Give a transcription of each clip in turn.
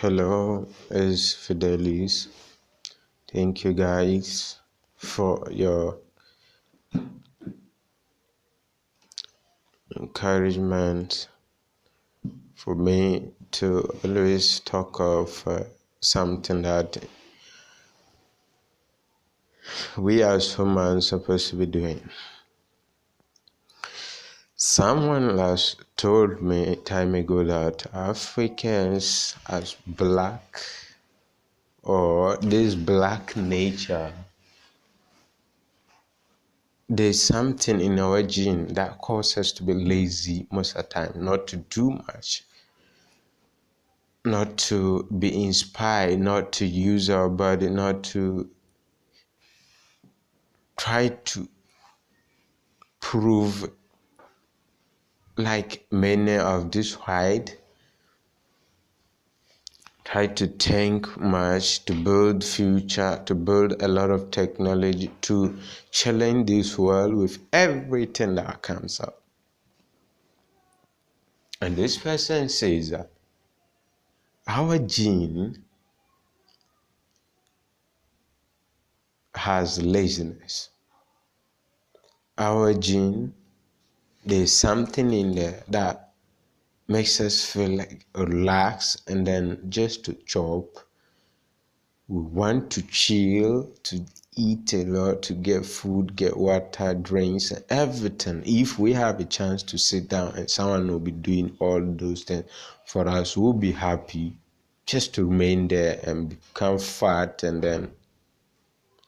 Hello, it's Fidelis. Thank you guys for your encouragement for me to always talk of something that we as humans supposed to be doing. Someone last told me a time ago that Africans as black or this black nature, there's something in our gene that causes us to be lazy most of the time, not to do much, not to be inspired, not to use our body, not to try to prove like many of this white try to think much, to build future, to build a lot of technology, to challenge this world with everything that comes up. And this person says that our gene has laziness. Our gene, there's something in there that makes us feel like relaxed and then just to chop. We want to chill, to eat a lot, to get food, get water, drinks, and everything. If we have a chance to sit down and someone will be doing all those things for us, we'll be happy just to remain there and become fat and then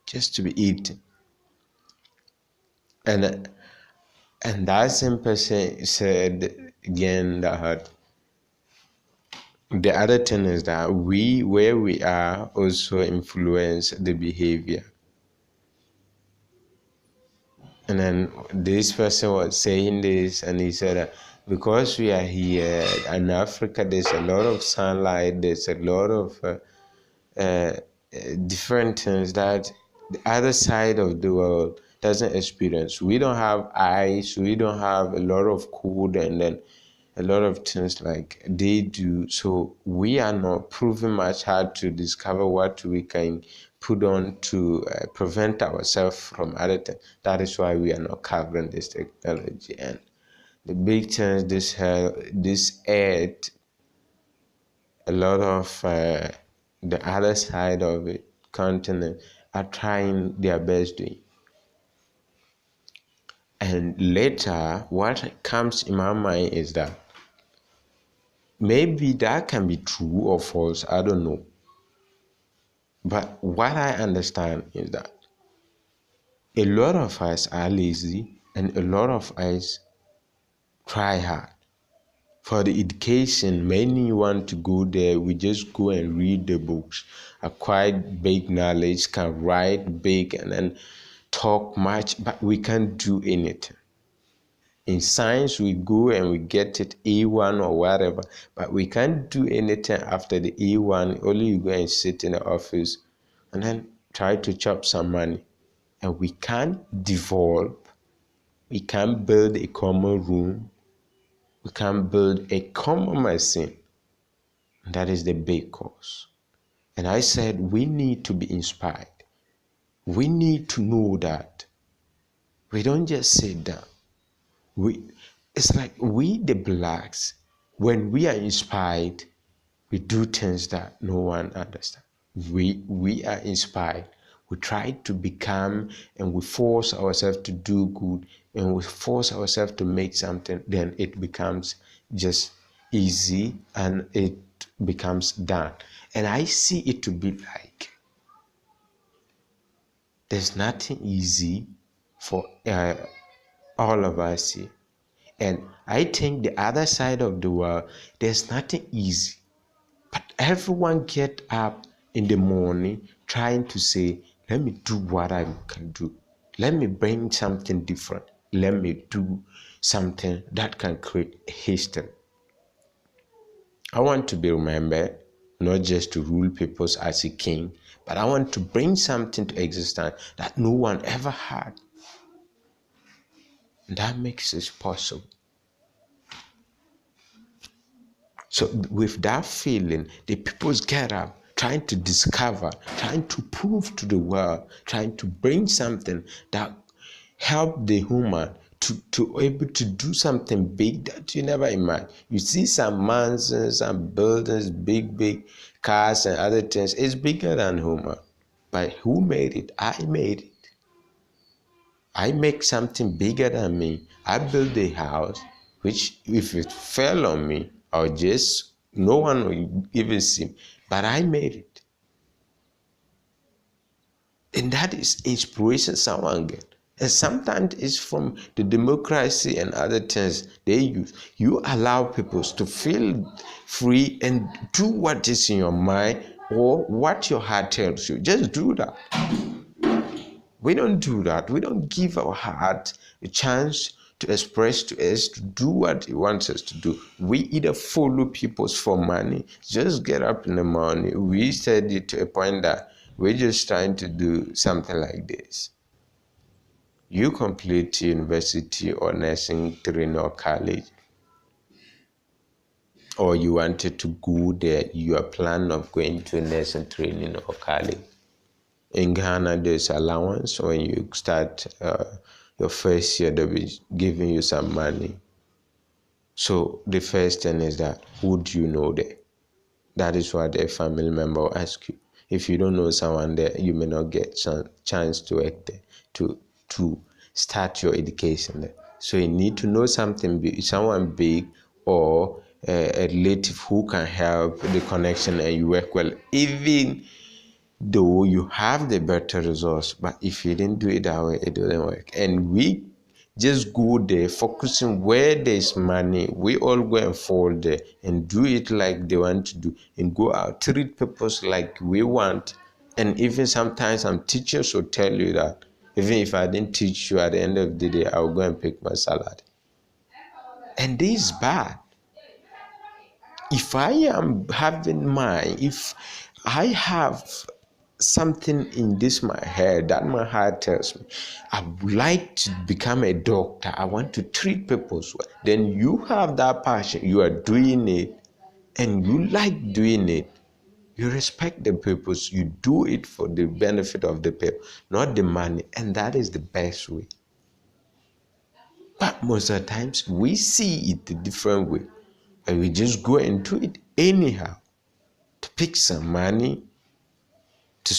just to be eating. And that same person said again that the other thing is that where we are also influence the behavior. And then this person was saying this, and he said that because we are here in Africa, there's a lot of sunlight, there's a lot of different things that the other side of the world doesn't experience. We don't have ice, we don't have a lot of cold, and then a lot of things like they do. So we are not proving much hard to discover what we can put on to prevent ourselves from other things. That is why we are not covering this technology. And the big chance this earth, a lot of the other side of it continent are trying their best doing. And later, what comes in my mind is that maybe that can be true or false, I don't know. But what I understand is that a lot of us are lazy and a lot of us try hard. For the education, many want to go there. We just go and read the books, acquire big knowledge, can write big and then talk much, but we can't do anything. In science, we go and we get it A1 or whatever, but we can't do anything after the A1. Only you go and sit in the office and then try to chop some money. And we can't develop, we can't build a common room, we can't build a common machine. And that is the big cause. And I said we need to be inspired. We need to know that we don't just sit down. It's like we the blacks, when we are inspired, we do things that no one understands. We are inspired. We try to become and we force ourselves to do good and we force ourselves to make something, then it becomes just easy and it becomes done. And I see it to be like there's nothing easy for all of us here. And I think the other side of the world, there's nothing easy. But everyone get up in the morning trying to say, let me do what I can do. Let me bring something different. Let me do something that can create history. I want to be remembered, not just to rule people as a king, but I want to bring something to existence that no one ever had. And that makes it possible. So with that feeling, the peoples get up, trying to discover, trying to prove to the world, trying to bring something that help the human to able to do something big that you never imagined. You see some mansions, some buildings, big cars and other things. It's bigger than human. But who made it? I made it. I make something bigger than me. I build a house, which if it fell on me, I'll just, no one will even see. But I made it. And that is inspiration someone get. And sometimes it's from the democracy and other things they use. You allow people to feel free and do what is in your mind or what your heart tells you. Just do that. We don't do that. We don't give our heart a chance to express to us to do what it wants us to do. We either follow people for money, just get up in the morning. We study to a point that we're just trying to do something like this. You complete university or nursing training or college, or you wanted to go there, you are planning of going to nursing training or college. In Ghana, there's allowance when you start your first year, they'll be giving you some money. So the first thing is that, who do you know there? That is what a family member will ask you. If you don't know someone there, you may not get some chance to work there, to start your education there. So you need to know something big, someone big, or a relative who can help the connection and you work well. Even though you have the better results, but if you didn't do it that way, it doesn't work. And we just go there focusing where there's money. We all go and fall there and do it like they want to do and go out, treat people like we want. And even sometimes some teachers will tell you that even if I didn't teach you, at the end of the day, I'll go and pick my salary. And this is bad. If I am having if I have something in this my head that my heart tells me I would like to become a doctor, I want to treat people well, then you have that passion, you are doing it and you like doing it, you respect the purpose, you do it for the benefit of the people, not the money, and that is the best way. But most of the times we see it a different way and we just go and do it anyhow to pick some money to